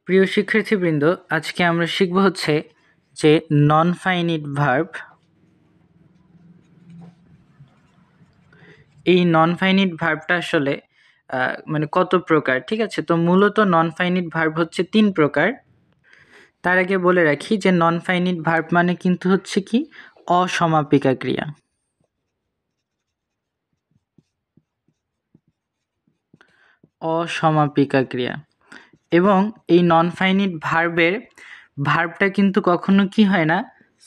প্রিয় শিক্ষার্থীবৃন্দ, আজকে আমরা শিখব হচ্ছে যে নন ফাইনিট ভার্ব। এই নন ফাইনিট ভার্বটা আসলে মানে কত প্রকার, ঠিক আছে? তো মূলত নন ফাইনিট ভার্ব হচ্ছে 3 প্রকার। তার আগে বলে রাখি যে নন ফাইনিট ভার্ব মানে কিন্তু হচ্ছে কি অসমাপিকা ক্রিয়া। অসমাপিকা ক্রিয়া এবং এই নন ফাইনিট ভার্বটা কিন্তু কখনো কি হয় না,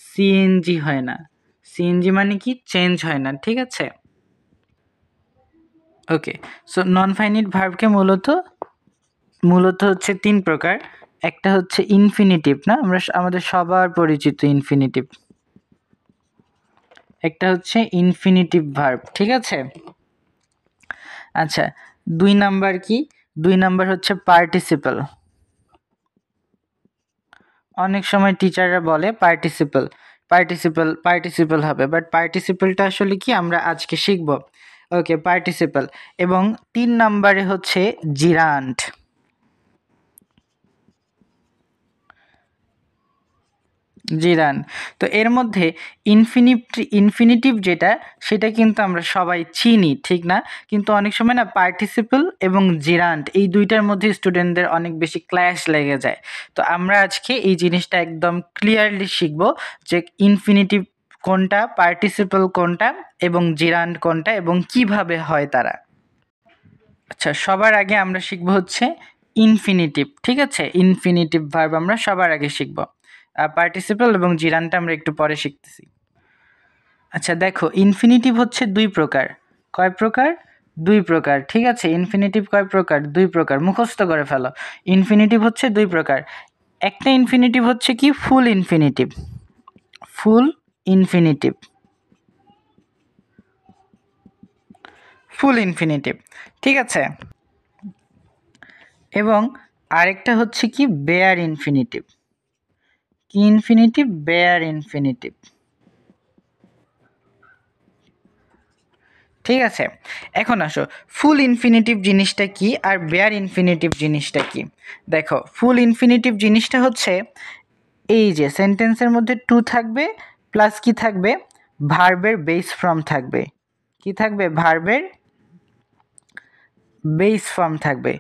সিএনজি হয় না। সিএনজি মানে কি চেঞ্জ হয় না, ঠিক আছে? ওকে, সো নন ফাইনিট ভার্বকে মূলত হচ্ছে 3 প্রকার। একটা হচ্ছে ইনফিনিটিভ, না আমাদের সবার পরিচিত ইনফিনিটিভ। একটা হচ্ছে ইনফিনিটিভ ভার্ব, ঠিক আছে? আচ্ছা, 2 নাম্বার কি? 2 নাম্বার হচ্ছে পার্টিসিপল। অনেক সময় টিচাররা বলে পার্টিসিপল হবে, বাট পার্টিসিপলটা আসলে কি আমরা আজকে শিখব। ওকে, পার্টিসিপল। এবং 3 নাম্বারে হচ্ছে জিরান্ড। তো এর মধ্যে ইনফিনিটিভ যেটা, সেটা কিন্তু আমরা সবাই চিনি, ঠিক না? কিন্তু অনেক সময় না পার্টিসিপল এবং জিরান্ড এই দুইটার মধ্যে স্টুডেন্টদের অনেক বেশি ক্ল্যাশ লেগে যায়। তো আমরা আজকে এই জিনিসটা একদম ক্লিয়ারলি শিখব যে ইনফিনিটিভ কোনটা, পার্টিসিপল কোনটা এবং জিরান্ড কোনটা এবং কিভাবে হয় তারা। আচ্ছা, সবার আগে আমরা শিখব হচ্ছে ইনফিনিটিভ, ঠিক আছে? ইনফিনিটিভ ভার্ব আমরা সবার আগে শিখব। পার্টিসিপল এবং জিরানটা আমরা একটু পরে শিখতেছি। আচ্ছা দেখো, ইনফিনিটিভ হচ্ছে 2 প্রকার। কয় প্রকার? 2 প্রকার, ঠিক আছে? ইনফিনিটিভ কয় প্রকার? 2 প্রকার। মুখস্থ করে ফেলো। ইনফিনিটিভ হচ্ছে 2 প্রকার। একটা ইনফিনিটিভ হচ্ছে কি ফুল ইনফিনিটিভ। ফুল ইনফিনিটিভ, ফুল ইনফিনিটিভ, ঠিক আছে? এবং আরেকটা হচ্ছে কি বেয়ার ইনফিনিটিভ। কি ইনফিনিটিভ? বেয়ার ইনফিনিটিভ, ঠিক আছে? এখন আসো, ফুল ইনফিনিটিভ জিনিসটা কি আর বেয়ার ইনফিনিটিভ জিনিসটা কি। দেখো, ফুল ইনফিনিটিভ জিনিসটা হচ্ছে এই যে সেন্টেন্সের মধ্যে টু থাকবে, প্লাস কি থাকবে? ভার্বের বেস ফর্ম থাকবে। কি থাকবে? ভার্বের বেস ফর্ম থাকবে।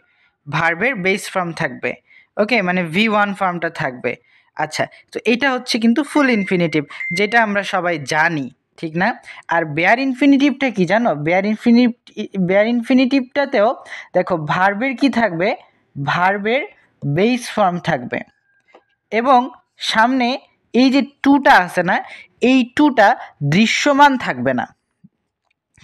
ভার্বের বেস ফর্ম থাকবে। ওকে, মানে V1 ফর্মটা থাকবে। আচ্ছা, তো এটা হচ্ছে কিন্তু ফুল ইনফিনিটিভ, যেটা আমরা সবাই জানি, ঠিক না? আর বেয়ার ইনফিনিটিভটা কি জানো? বেয়ার ইনফিনিটিভটাতেও দেখো ভার্বের কি থাকবে? ভার্বের বেস ফর্ম থাকবে এবং সামনে এই যে টুটা আছে না, এই টুটা দৃশ্যমান থাকবে না।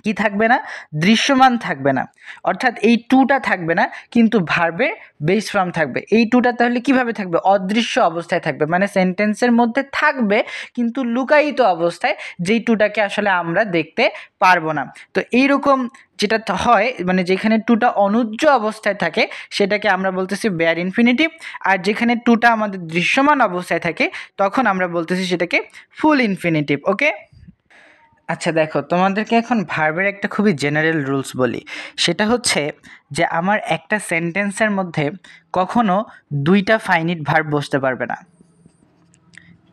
কি থাকবে না? দৃশ্যমান থাকবে না। অর্থাৎ এই টুটা থাকবে না, কিন্তু ভার্বের বেস ফর্ম থাকবে। এই টুটা তাহলে কিভাবে থাকবে? অদৃশ্য অবস্থায় থাকবে, মানে সেন্টেন্সের মধ্যে থাকবে কিন্তু লুকায়িত অবস্থায়, যেই টুটাকে আসলে আমরা দেখতে পারবো না। তো এইরকম যেটা হয়, মানে যেখানে টুটা অনুজ্জ অবস্থায় থাকে সেটাকে আমরা বলতেছি বেয়ার ইনফিনিটিভ, আর যেখানে টুটা আমাদের দৃশ্যমান অবস্থায় থাকে তখন আমরা বলতেছি সেটাকে ফুল ইনফিনিটিভ। ওকে, আচ্ছা দেখো, তোমাদেরকে এখন ভার্বের একটা খুবই জেনারেল রুলস বলি। সেটা হচ্ছে যে আমার একটা সেন্টেন্সের মধ্যে কখনো 2টা ফাইনিট ভার্ব বসতে পারবে না।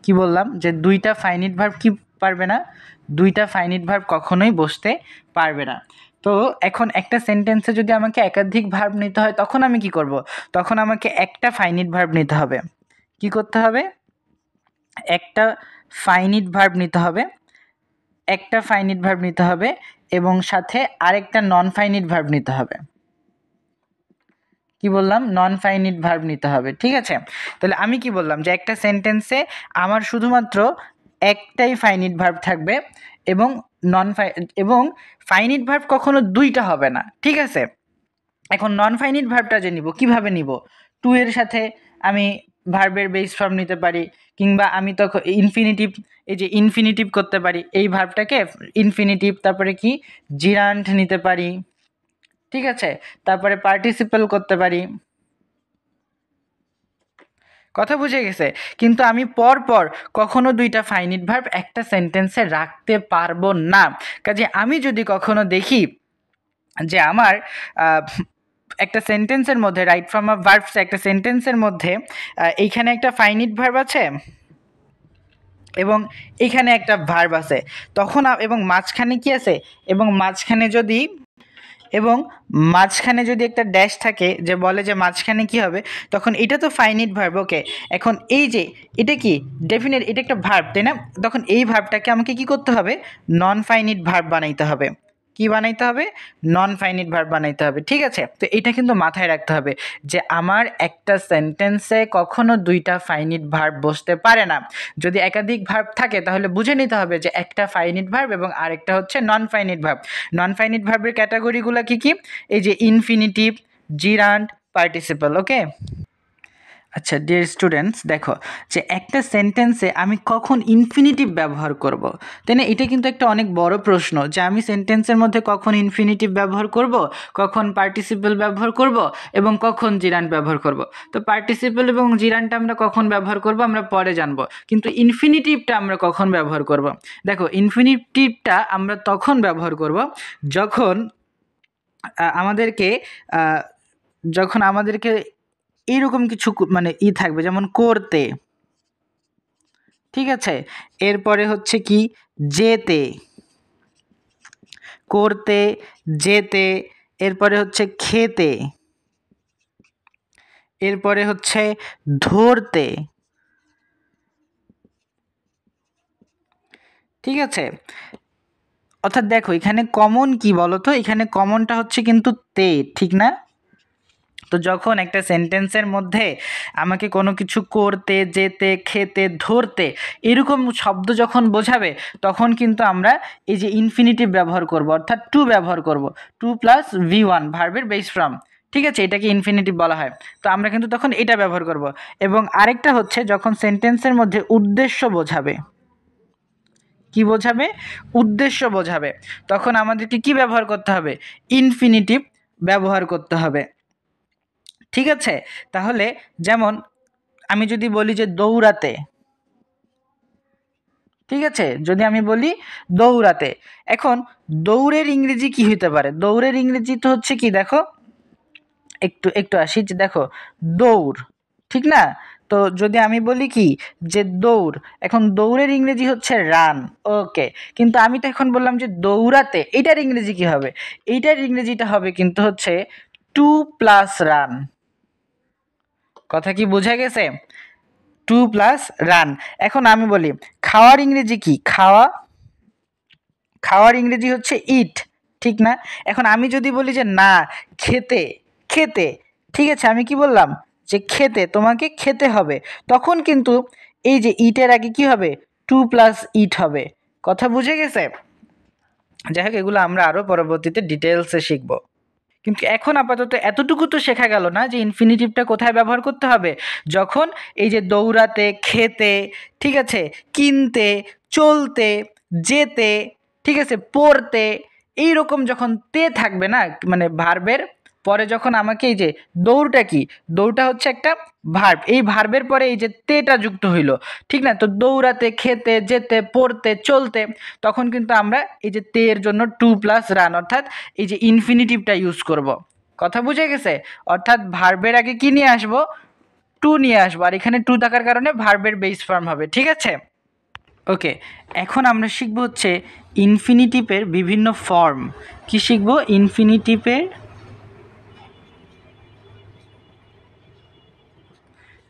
কি বললাম? যে 2টা ফাইনিট ভার্ব কি পারবে না? 2টা ফাইনিট ভার্ব কখনোই বসতে পারবে না। তো এখন একটা সেন্টেন্সে যদি আমাকে একাধিক ভার্ব নিতে হয় তখন আমি কি করব? তখন আমাকে একটা ফাইনিট ভার্ব নিতে হবে। কি করতে হবে? একটা ফাইনিট ভার্ব নিতে হবে। একটা ফাইনিট ভার্ব নিতে হবে এবং সাথে আরেকটা নন ফাইনিট ভার্ব নিতে হবে। কি বললাম? নন ফাইনিট ভার্ব নিতে হবে, ঠিক আছে? তাহলে আমি কি বললাম? যে একটা সেন্টেন্সে আমার শুধুমাত্র একটাই ফাইনিট ভার্ব থাকবে এবং এবং ফাইনিট ভার্ব কখনো 2টা হবে না, ঠিক আছে? এখন নন ফাইনিট ভার্বটা যে নিব, কিভাবে নিব? টু এর সাথে আমি ভার্বের বেস ফর্ম নিতে পারি, কিংবা আমি তখন ইনফিনিটিভ, এই যে ইনফিনিটিভ করতে পারি এই ভার্বটাকে ইনফিনিটিভ, তারপরে কি জিরান্ট নিতে পারি, ঠিক আছে? তারপরে পার্টিসিপল করতে পারি। কথা বুঝে গেছে? কিন্তু আমি পর পর কখনো 2টা ফাইনিট ভার্ব একটা সেন্টেন্সে রাখতে পারবো না। কাজে আমি যদি কখনো দেখি যে আমার একটা সেন্টেন্সের মধ্যে রাইট ফর্ম অফ ভার্বস একটা সেন্টেন্সের মধ্যে এইখানে একটা ফাইনিট ভার্ব আছে এবং এখানে একটা ভার্ব আছে, তখন এবং মাঝখানে কি আছে, এবং মাঝখানে যদি একটা ড্যাশ থাকে যে বলে যে মাঝখানে কি হবে, তখন এটা তো ফাইনিট ভার্ব। ওকে, এখন এই যে এটা কি ডেফিনেট, এটা একটা ভার্ব তাই না, তখন এই ভার্বটাকে আমাকে কি করতে হবে, নন ফাইনিট ভার্ব বানাইতে হবে। কি বানাইতে হবে, নন ফাইনিট ভার্ব বানাইতে হবে। ঠিক আছে, তো এটা কিন্তু মাথায় রাখতে হবে যে আমার একটা সেন্টেন্সে কখনো দুইটা ফাইনিট ভার্ব বসতে পারে না। যদি একাধিক ভার্ব থাকে তাহলে বুঝে নিতে হবে যে একটা ফাইনিট ভার্ব এবং আরেকটা হচ্ছে non finite verb. Non finite ভার্বের ক্যাটাগরিগুলো কি কি, এই যে ইনফিনিটিভ, জিরান্ড, পার্টিসিপল। ওকে, আচ্ছা ডিয়ার স্টুডেন্টস, দেখো যে একটা সেন্টেন্সে আমি কখন ইনফিনিটিভ ব্যবহার করব, তাই না? এটা কিন্তু একটা অনেক বড় প্রশ্ন যে আমি সেন্টেন্সের মধ্যে কখন ইনফিনিটিভ ব্যবহার করব, কখন পার্টিসিপল ব্যবহার করব এবং কখন জিরান্ড ব্যবহার করব। তো পার্টিসিপল এবং জিরান্ডটা আমরা কখন ব্যবহার করব আমরা পরে জানবো, কিন্তু ইনফিনিটিভটা আমরা কখন ব্যবহার করব? দেখো ইনফিনিটিভটা আমরা তখন ব্যবহার করব যখন আমাদেরকে এইরকম কিছু মানে থাকবে, যেমন করতে, ঠিক আছে, এরপরে হচ্ছে কি যেতে, করতে, যেতে, এরপরে হচ্ছে খেতে, এরপরে হচ্ছে ধরতে। ঠিক আছে, অর্থাৎ দেখো এখানে কমন কি বলতো, এখানে কমনটা হচ্ছে কিন্তু তে, ঠিক না? তো যখন একটা সেন্টেন্সের মধ্যে আমাকে কোনো কিছু করতে, যেতে, খেতে, ধরতে এরকম শব্দ যখন বোঝাবে, তখন কিন্তু আমরা এই যে ইনফিনিটিভ ব্যবহার করব, অর্থাৎ টু ব্যবহার করব, টু প্লাস V1 ভার্বের বেস ফর্ম। ঠিক আছে, এটাকে ইনফিনিটিভ বলা হয়। তো আমরা কিন্তু তখন এটা ব্যবহার করব। এবং আরেকটা হচ্ছে যখন সেন্টেন্সের মধ্যে উদ্দেশ্য বোঝাবে, কি বোঝাবে, উদ্দেশ্য বোঝাবে, তখন আমাদেরকে কি ব্যবহার করতে হবে, ইনফিনিটিভ ব্যবহার করতে হবে। ঠিক আছে, তাহলে যেমন আমি যদি বলি যে দৌড়াতে, ঠিক আছে, যদি আমি বলি দৌড়াতে, এখন দৌড়ের ইংরেজি কি হইতে পারে, দৌড়ের ইংরেজি তো হচ্ছে কি, দেখো একটু একটু আসি, যে দেখো দৌড়, ঠিক না? তো যদি আমি বলি কি যে দৌড়, এখন দৌড়ের ইংরেজি হচ্ছে রান। ওকে, কিন্তু আমি তো এখন বললাম যে দৌড়াতে, এইটার ইংরেজি কি হবে, এইটার ইংরেজিটা হবে কিন্তু হচ্ছে টু প্লাস রান। কথা কি বোঝা গেছে, টু প্লাস রান। এখন আমি বলি খাওয়ার ইংরেজি কি, খাওয়ার ইংরেজি হচ্ছে ইট, ঠিক না? এখন আমি যদি বলি যে না খেতে, খেতে, ঠিক আছে, আমি কি বললাম যে খেতে, তোমাকে খেতে হবে, তখন কিন্তু এই যে ইটের আগে কি হবে, টু প্লাস ইট হবে। কথা বুঝে গেছে? যাই হোক, এগুলো আমরা আরও পরবর্তীতে ডিটেলসে শিখবো। কিন্তু এখন আপাতত এতটুকু তো শেখা গেল না যে ইনফিনিটিভটা কোথায় ব্যবহার করতে হবে, যখন এই যে দৌড়াতে, খেতে, ঠিক আছে, কিনতে, চলতে, যেতে, ঠিক আছে, পড়তে, এই রকম যখন তে থাকবে না, মানে ভার্বের পরে যখন আমাকে এই যে দৌড়টা কি, দৌড়টা হচ্ছে একটা ভার্ব, এই ভার্বের পরে এই যে তেটা যুক্ত হইলো, ঠিক না? তো দৌড়াতে, খেতে, যেতে, পড়তে, চলতে, তখন কিন্তু আমরা এই যে তে এর জন্য টু প্লাস রান অর্থাৎ এই যে ইনফিনিটিভটা ইউজ করব। কথা বুঝে গেছে? অর্থাৎ ভার্বের আগে কি নিয়ে আসবো, টু নিয়ে আসবো, আর এখানে টু থাকার কারণে ভার্বের বেস ফর্ম হবে। ঠিক আছে, ওকে, এখন আমরা শিখব হচ্ছে ইনফিনিটিভের বিভিন্ন ফর্ম। কি শিখব, ইনফিনিটিভের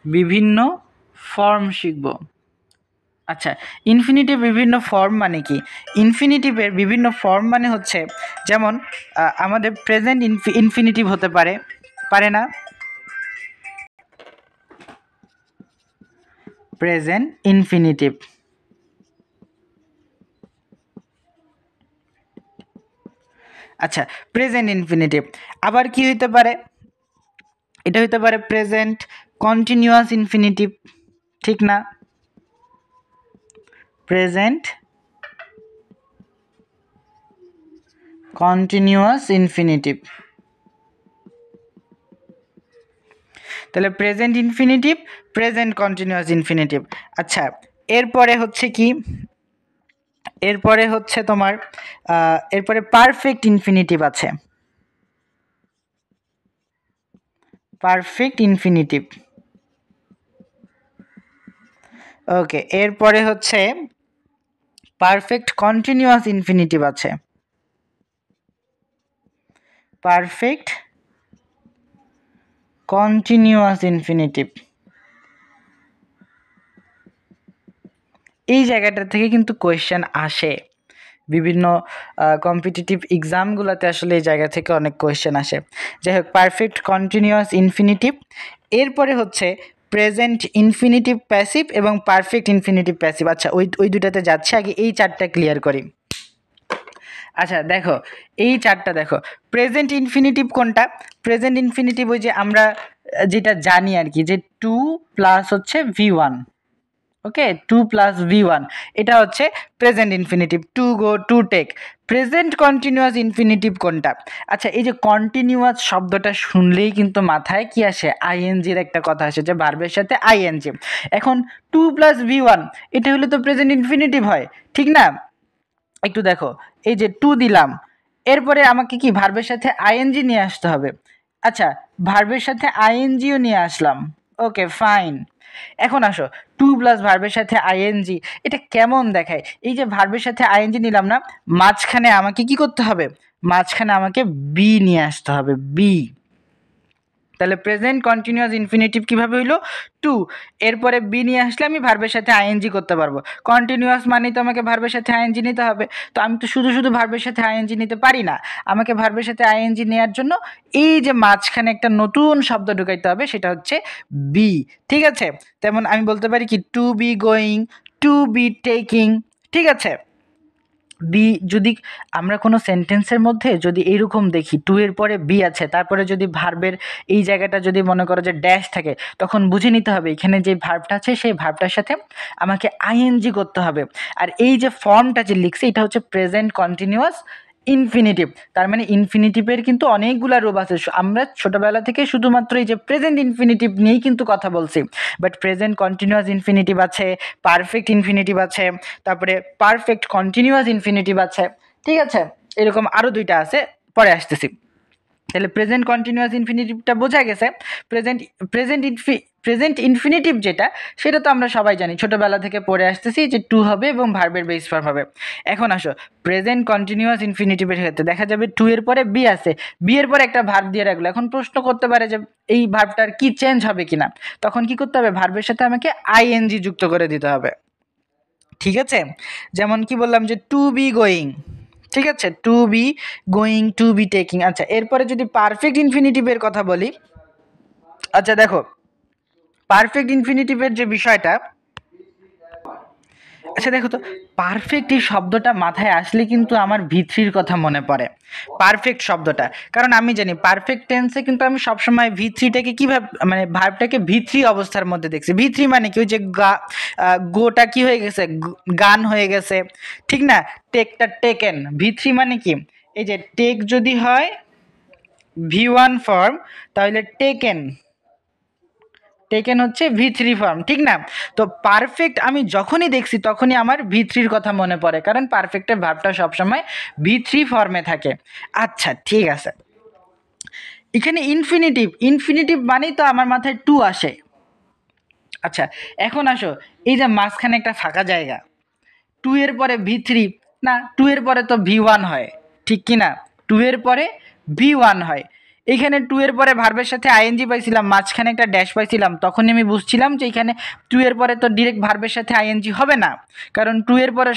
বিভিন্ন ফর্ম শিখব। আচ্ছা, ইনফিনিটিভ বিভিন্ন ফর্ম মানে কি, ইনফিনিটিভের বিভিন্ন ফর্ম মানে হচ্ছে যেমন আমাদের প্রেজেন্ট ইনফিনিটিভ হতে পারে, পারে না, প্রেজেন্ট ইনফিনিটিভ, আচ্ছা প্রেজেন্ট ইনফিনিটিভ। আবার কি হইতে পারে, এটা হইতে পারে প্রেজেন্ট কন্টিনিউয়াস ইনফিনিটিভ, ঠিক না? প্রেজেন্ট কন্টিনিউয়াস ইনফিনিটিভ, তাহলে present infinitive, present continuous infinitive. আচ্ছা, এরপরে হচ্ছে কি, এরপরে হচ্ছে তোমার এরপরে পারফেক্ট ইনফিনিটিভ আছে। Perfect infinitive. ওকে, এরপরে হচ্ছে পারফেক্ট কন্টিনিউয়াস ইনফিনিটিভ আছে। পারফেক্ট কন্টিনিউয়াস ইনফিনিটিভ, এই জায়গাটা থেকে কিন্তু কোয়েশ্চেন আসে বিভিন্ন কম্পিটিটিভ এক্সামগুলোতে, আসলে এই জায়গা থেকে অনেক কোয়েশ্চেন আসে। যাই হোক, পারফেক্ট কন্টিনিউয়াস ইনফিনিটিভ। এরপরে হচ্ছে প্রেজেন্ট ইনফিনিটিভ প্যাসিভ এবং পারফেক্ট ইনফিনিটিভ প্যাসিভ। আচ্ছা, ওই দুটাতে যাচ্ছে, আগে এই চারটা ক্লিয়ার করি। আচ্ছা দেখো, এই চারটা দেখো, প্রেজেন্ট ইনফিনিটিভ কোনটা? প্রেজেন্ট ইনফিনিটিভ ওই যে আমরা যেটা জানি আর কি, যে 2 প্লাস হচ্ছে V1। ওকে, 2 প্লাস V1, এটা হচ্ছে present infinitive. To go, to take. Present continuous infinitive কোনটা? আচ্ছা, এই যে কন্টিনিউয়াস শব্দটা শুনলেই কিন্তু মাথায় কি আসে? আইএনজির একটা কথা আসে, যে ভার্বের সাথে আইএনজি। এখন 2 প্লাস V1 এটা হলে তো প্রেজেন্ট ইনফিনিটিভ হয়, ঠিক না? একটু দেখো, এই যে 2 দিলাম, এরপরে আমাকে কি ভার্বের সাথে আইএনজি নিয়ে আসতে হবে। আচ্ছা, ভার্বের সাথে আইএনজিও নিয়ে আসলাম। Okay fine. এখন আসো, 2 প্লাস ভার্বের সাথে আইএনজি, এটা কেমন দেখায়? এই যে ভার্বের সাথে আইএনজি নিলাম না, মাঝখানে আমাকে কি করতে হবে? মাঝখানে আমাকে বি নিয়ে আসতে হবে, বি। তাহলে প্রেজেন্ট কন্টিনিউয়াস ইনফিনিটিভ কিভাবে হইলো? 2, এরপরে বি নিয়ে আসলে আমি ভার্বের সাথে আইএনজি করতে পারবো। কন্টিনিউয়াস মানে তো আমাকে ভার্বের সাথে আইএনজি নিতে হবে, তো আমি তো শুধু শুধু ভার্বের সাথে আইএনজি নিতে পারি না। আমাকে ভার্বের সাথে আইএনজি নেওয়ার জন্য এই যে মাঝখানে একটা নতুন শব্দ ঢুকাইতে হবে, সেটা হচ্ছে বি। ঠিক আছে, তেমন আমি বলতে পারি কি, to be going, to be taking. ঠিক আছে, বি যদি আমরা কোনো সেন্টেন্সের মধ্যে যদি এইরকম দেখি, টু এর পরে বি আছে, তারপরে যদি ভার্বের এই জায়গাটা যদি মনে করো যে ড্যাশ থাকে, তখন বুঝে নিতে হবে এখানে যে ভার্বটা আছে সেই ভার্বটার সাথে আমাকে আইএনজি করতে হবে। আর এই যে ফর্মটা যে লিখছি, এটা হচ্ছে প্রেজেন্ট কন্টিনিউয়াস ইনফিনিটিভ। তার মানে ইনফিনিটিভের কিন্তু অনেকগুলা রূপ আছে। আমরা ছোটবেলা থেকে শুধুমাত্র এই যে প্রেজেন্ট ইনফিনিটিভ নিয়েই কিন্তু কথা বলছি, বাট প্রেজেন্ট কন্টিনিউয়াস ইনফিনিটিভ আছে, পারফেক্ট ইনফিনিটিভ আছে, তারপরে পারফেক্ট কন্টিনিউয়াস ইনফিনিটিভ আছে। ঠিক আছে, এরকম আরও দুইটা আছে, পরে আসতেছি। তাহলে প্রেজেন্ট কন্টিনিউয়াস ইনফিনিটিভটা বোঝা গেছে। প্রেজেন্ট প্রেজেন্ট ইনফিনিটিভ যেটা, সেটা তো আমরা সবাই জানি, ছোটোবেলা থেকে পড়ে আসতেছি যে টু হবে এবং ভার্বের বেস ফর্ম হবে। এখন আসো প্রেজেন্ট কন্টিনিউয়াস ইনফিনিটিভের ক্ষেত্রে দেখা যাবে 2 এর পরে বি আছে, বি এর পরে একটা ভার্ব দিয়ে রাখলো। এখন প্রশ্ন করতে পারে যে এই ভার্বটার কি চেঞ্জ হবে কিনা, তখন কি করতে হবে? ভার্বের সাথে আমাকে আইএনজি যুক্ত করে দিতে হবে। ঠিক আছে, যেমন কি বললাম যে টু বি গোয়িং। ঠিক আছে, to be going, to be taking. আচ্ছা, এরপরে যদি পারফেক্ট ইনফিনিটিভের কথা বলি, আচ্ছা দেখো, পারফেক্ট ইনফিনিটিভের যে বিষয়টা, আচ্ছা দেখো তো, পারফেক্ট এই শব্দটা মাথায় আসলে কিন্তু আমার V3-র কথা মনে পড়ে, পারফেক্ট শব্দটা। কারণ আমি জানি পারফেক্ট টেন্সে কিন্তু আমি সবসময় V3টাকে কীভাবে, মানে ভার্বটাকে V3 অবস্থার মধ্যে দেখছি। V3 মানে কি, ওই যে গোটা কি হয়ে গেছে, গান হয়ে গেছে, ঠিক না? টেকটা টেকেন। V3 মানে কি, এই যে টেক যদি হয় V1 ফর্ম, তাহলে টেকেন, টেকেন হচ্ছে V3 ফর্ম, ঠিক না? তো পারফেক্ট আমি যখনই দেখছি তখনই আমার V3-র কথা মনে পড়ে, কারণ পারফেক্টের ভার্বটা সবসময় V3 ফর্মে থাকে। আচ্ছা ঠিক আছে, এখানে ইনফিনিটিভ, ইনফিনিটিভ মানেই তো আমার মাথায় টু আসে। আচ্ছা, এখন আসো, এই যে মাঝখানে একটা ফাঁকা জায়গা, 2 এর পরে V3 না, 2 এর পরে তো V1 হয়, ঠিক কি না? 2 এর পরে V1 হয়। এখানে 2 এর পরে ভার্বের সাথে আইএনজি পাইছিলাম, মাঝখানে একটা ড্যাশ পাইছিলাম, তখনই আমি বুঝছিলাম যে এখানে 2 এর পরে তো ডিরেক্ট ভার্বের সাথে আইএনজি হবে না, কারণ 2 এর পরে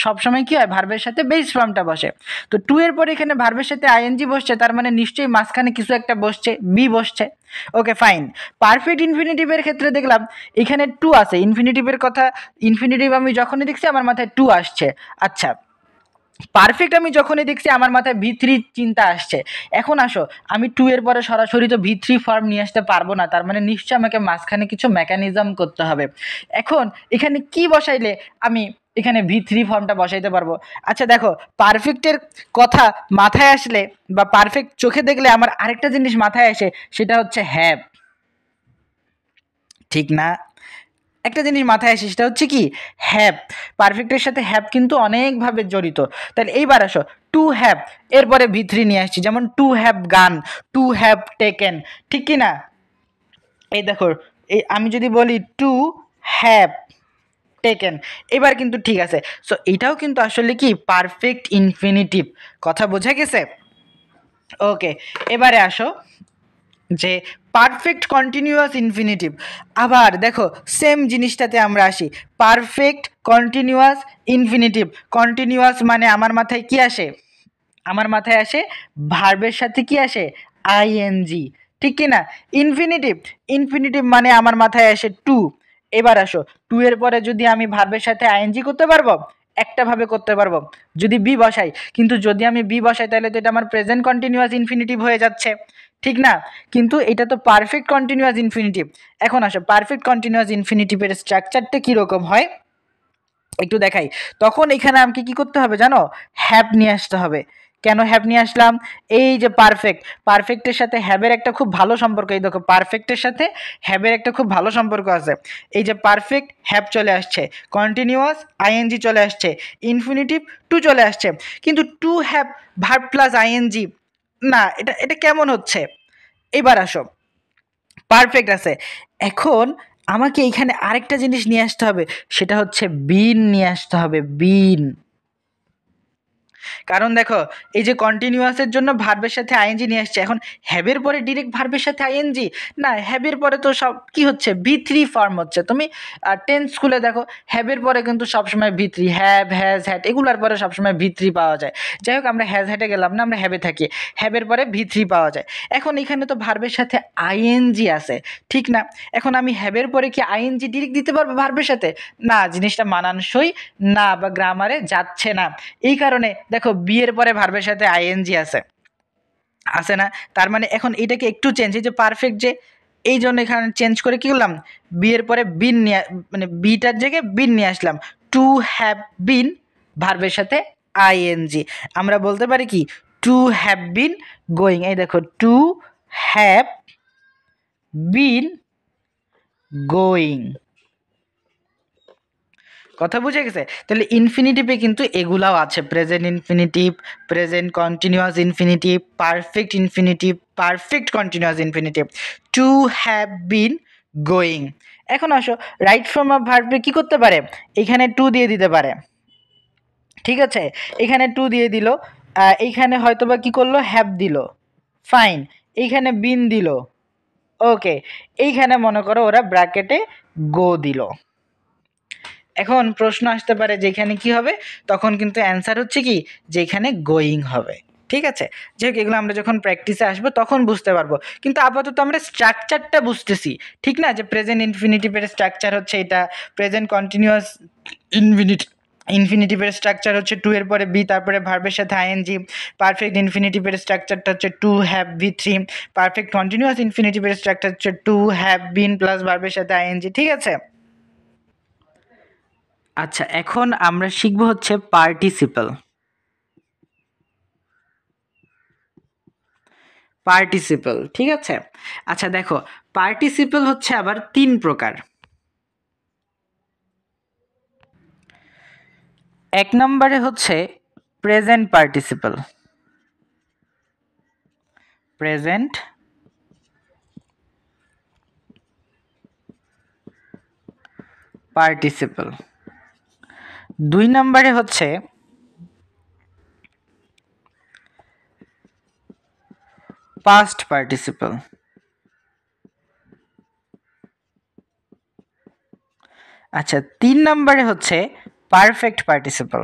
সবসময় কী হয়, ভার্বের সাথে বেস ফর্মটা বসে। তো 2 এর পরে এখানে ভার্বের সাথে আইএনজি বসছে, তার মানে নিশ্চয়ই মাঝখানে কিছু একটা বসছে, বি বসছে। Okay fine. পারফেক্ট ইনফিনিটিভের ক্ষেত্রে দেখলাম এখানে 2 আছে, ইনফিনিটিভের কথা, ইনফিনিটিভ আমি যখনই দেখছি আমার মাথায় 2 আসছে। আচ্ছা, পারফেক্ট আমি যখনই দেখছি আমার মাথায় V3 চিন্তা আসছে। এখন আসো, আমি 2 এর পরে সরাসরি তো V3 ফর্ম নিয়ে আসতে পারবো না, তার মানে নিশ্চয়ই আমাকে মাঝখানে কিছু মেকানিজম করতে হবে। এখন এখানে কি বসাইলে আমি এখানে V3 ফর্মটা বসাইতে পারবো? আচ্ছা দেখো, পারফেক্টের কথা মাথায় আসলে বা পারফেক্ট চোখে দেখলে আমার আরেকটা জিনিস মাথায় আসে, সেটা হচ্ছে হ্যাভ, ঠিক না? একটা জিনিস মাথায় আসে, সেটা হচ্ছে কি, হ্যাভ। পারফেক্টের সাথে হ্যাভ কিন্তু অনেকভাবে জড়িত। তাহলে এইবার আসো, টু হ্যাভ এরপরে V3 নিয়ে আসছি, যেমন টু হ্যাভ গান, টু হ্যাভ টেকেন, ঠিক কি না? এই দেখো, এই আমি যদি বলি টু হ্যাভ টেকেন, এবার কিন্তু ঠিক আছে। সো এটাও কিন্তু আসলে কি পারফেক্ট ইনফিনিটিভ, কথা বোঝা গেছে? ওকে, এবারে আসো যে পারফেক্ট কন্টিনিউয়াস ইনফিনিটিভ। আবার দেখো সেম জিনিসটাতে আমরা আসি, পারফেক্ট কন্টিনিউয়াস ইনফিনিটিভ। কন্টিনিউয়াস মানে আমার মাথায় কি আসে? আমার মাথায় আসে ভার্বের সাথে কি আসে? আইএনজি, ঠিক কি না? ইনফিনিটিভ, ইনফিনিটিভ মানে আমার মাথায় আসে টু। এবার আসো, টু এর পরে যদি আমি ভার্বের সাথে আইএনজি করতে পারবো, একটা ভাবে করতে পারবো যদি বি বসাই, কিন্তু যদি আমি বি বসাই তাহলে তো এটা আমার প্রেজেন্ট কন্টিনিউয়াস ইনফিনিটিভ হয়ে যাচ্ছে, ঠিক না? কিন্তু এটা তো পারফেক্ট কন্টিনিউয়াস ইনফিনিটিভ। এখন আসো পারফেক্ট কন্টিনিউয়াস ইনফিনিটিভের স্ট্রাকচারটা কীরকম হয় একটু দেখাই। তখন এখানে আমাকে কি করতে হবে জানো? হ্যাভ নিয়ে আসতে হবে। কেন হ্যাভ নিয়ে আসলাম? এই যে পারফেক্ট, পারফেক্টের সাথে হ্যাভের একটা খুব ভালো সম্পর্ক। এই দেখো পারফেক্টের সাথে হ্যাভের একটা খুব ভালো সম্পর্ক আছে। এই যে পারফেক্ট হ্যাভ চলে আসছে, কন্টিনিউয়াস আইএনজি চলে আসছে, ইনফিনিটিভ টু চলে আসছে, কিন্তু to have verb plus ING না, এটা এটা কেমন হচ্ছে? এবার আসো, পারফেক্ট আছে, এখন আমাকে এইখানে আরেকটা জিনিস নিয়ে আসতে হবে, সেটা হচ্ছে বিন নিয়ে আসতে হবে, বিন। কারণ দেখো এই যে কন্টিনিউয়াসের জন্য ভার্বের সাথে আইএনজি নিয়ে আসছে, এখন হ্যাবের পরে ডিরেক্ট ভার্বের সাথে আইএনজি না, হ্যাবের পরে তো সব কি হচ্ছে? ভি থ্রি ফর্ম হচ্ছে। তুমি টেন্স স্কুলে দেখো হ্যাবের পরে কিন্তু সবসময় V three, have has had এগুলোর পরে সবসময় ভি থ্রি পাওয়া যায়। যাই হোক আমরা হ্যাজ হ্যাডে গেলাম না, আমরা হ্যাবে থাকি, হ্যাবের পরে ভি থ্রি পাওয়া যায়। এখন এখানে তো ভার্বের সাথে আইএনজি আছে, ঠিক না? এখন আমি হ্যাবের পরে কি আইএনজি ডিরেক্ট দিতে পারবো ভার্বের সাথে? না, জিনিসটা মানানসই না বা গ্রামারে যাচ্ছে না। এই কারণে দেখো বিয়ের পরে ভার্বের সাথে আইএনজি আছে, আছে না? তার মানে এখন এটাকে একটু চেঞ্জ, এই যে পারফেক্ট যে, এই জন্য এখানে চেঞ্জ করে কি করলাম? বিয়ের পরে বিন নিয়ে, মানে বিটার জায়গায় বিন নিয়ে আসলাম। টু হ্যাভ বিন ভার্বের সাথে আইএনজি, আমরা বলতে পারি কি টু হ্যাভ বিন গোয়িং। এই দেখো টু হ্যাভ বিন গোয়িং, কথা বুঝে গেছে? তাহলে ইনফিনিটিভে কিন্তু এগুলাও আছে, present infinitive, present continuous infinitive, perfect infinitive, perfect continuous infinitive, two have been going. এখন আসো রাইট ফর্ম অফ ভার্বে কি করতে পারে? এখানে টু দিয়ে দিতে পারে, ঠিক আছে? এখানে টু দিয়ে দিল, এইখানে হয়তো বা কি করলো? হ্যাভ দিল, ফাইন। এইখানে বিন দিল, ওকে। এইখানে মনে করো ওরা ব্র্যাকেটে গো দিল। এখন প্রশ্ন আসতে পারে যে এখানে কি হবে? তখন কিন্তু অ্যান্সার হচ্ছে কি যে এখানে গোয়িং হবে, ঠিক আছে? যাই হোক এগুলো আমরা যখন প্র্যাকটিসে আসবো তখন বুঝতে পারবো, কিন্তু আপাতত আমরা স্ট্রাকচারটা বুঝতেছি, ঠিক না? যে প্রেজেন্ট ইনফিনিটিভের স্ট্রাকচার হচ্ছে এটা, প্রেজেন্ট কন্টিনিউয়াস ইনফিনিটিভের স্ট্রাকচার হচ্ছে টু এর পরে বি, তারপরে ভার্বের সাথে আইএনজি। পারফেক্ট ইনফিনিটিভের স্ট্রাকচারটা হচ্ছে to have V three. Perfect continuous ইনফিনিটিভের স্ট্রাকচার হচ্ছে টু হ্যাভ বিন প্লাস ভার্বের সাথে আইএনজি, ঠিক আছে? আচ্ছা, এখন আমরা শিখব হচ্ছে পার্টিসিপল। পার্টিসিপল, ঠিক আছে? আচ্ছা দেখো, পার্টিসিপল হচ্ছে আবার তিন প্রকার। এক নম্বরে হচ্ছে প্রেজেন্ট পার্টিসিপল, প্রেজেন্ট পার্টিসিপল। দুই নম্বরে হচ্ছে পাস্ট পার্টিসিপল। আচ্ছা, তিন নম্বরে হচ্ছে পারফেক্ট পার্টিসিপল।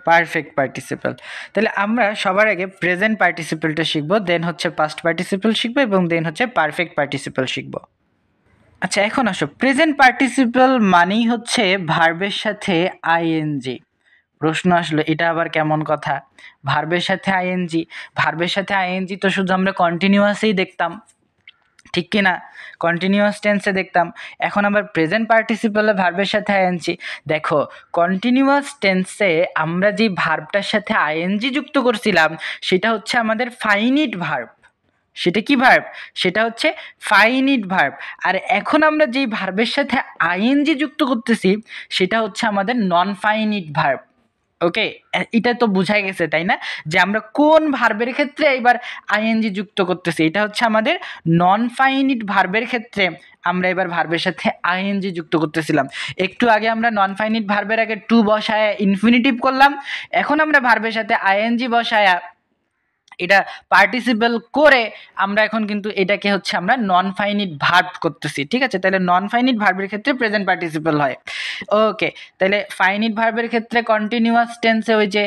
Perfect participle. তাহলে আমরা সবার আগে প্রেজেন্ট পার্টিসিপলটা শিখবো, দেন হচ্ছে পাস্ট পার্টিসিপল শিখবো, এবং দেন হচ্ছে পারফেক্ট পার্টিসিপল শিখবো। আচ্ছা এখন আসো, প্রেজেন্ট পার্টিসিপল মানেই হচ্ছে ভার্বের সাথে আইএনজি। প্রশ্ন আসলো এটা আবার কেমন কথা? ভার্বের সাথে আইএনজি, ভার্বের সাথে আইএনজি তো শুধু আমরা কন্টিনিউয়াসেই দেখতাম, ঠিক কি না? কন্টিনিউয়াস টেন্সে দেখতাম। এখন আবার প্রেজেন্ট পার্টিসিপলে ভার্বের সাথে আইএনজি। দেখো কন্টিনিউয়াস টেন্সে আমরা যে ভার্বটার সাথে আইএনজি যুক্ত করছিলাম সেটা হচ্ছে আমাদের ফাইনিট ভার্ব। সেটা কি ভার্ব? সেটা হচ্ছে ফাইনিট ভার্ব। আর এখন আমরা যেই ভার্বের সাথে আইএনজি যুক্ত করতেছি সেটা হচ্ছে আমাদের নন ফাইনিট ভার্ব। ওকে, এটা তো বুঝাই গেছে তাই না, যে আমরা কোন ভার্বের ক্ষেত্রে এবার আইএনজি যুক্ত করতেছি। এটা হচ্ছে আমাদের নন ফাইনিট ভার্বের ক্ষেত্রে আমরা এবার ভার্বের সাথে আইএনজি যুক্ত করতেছিলাম। একটু আগে আমরা নন ফাইনিট ভার্বের আগে টু বসায় ইনফিনিটিভ করলাম, এখন আমরা ভার্বের সাথে আইএনজি বসায়া এটা পার্টিসিপেল করে আমরা এখন কিন্তু এটাকে হচ্ছে আমরা নন ফাইনিট ভার্ব করতেছি। ঠিক আছে, তাহলে নন ফাইনিট ভার্বের ক্ষেত্রে প্রেজেন্ট পার্টিসিপেল হয়। ওকে, তাহলে ফাইনিট ভার্বের ক্ষেত্রে কন্টিনিউয়াস টেন্সে ওই যে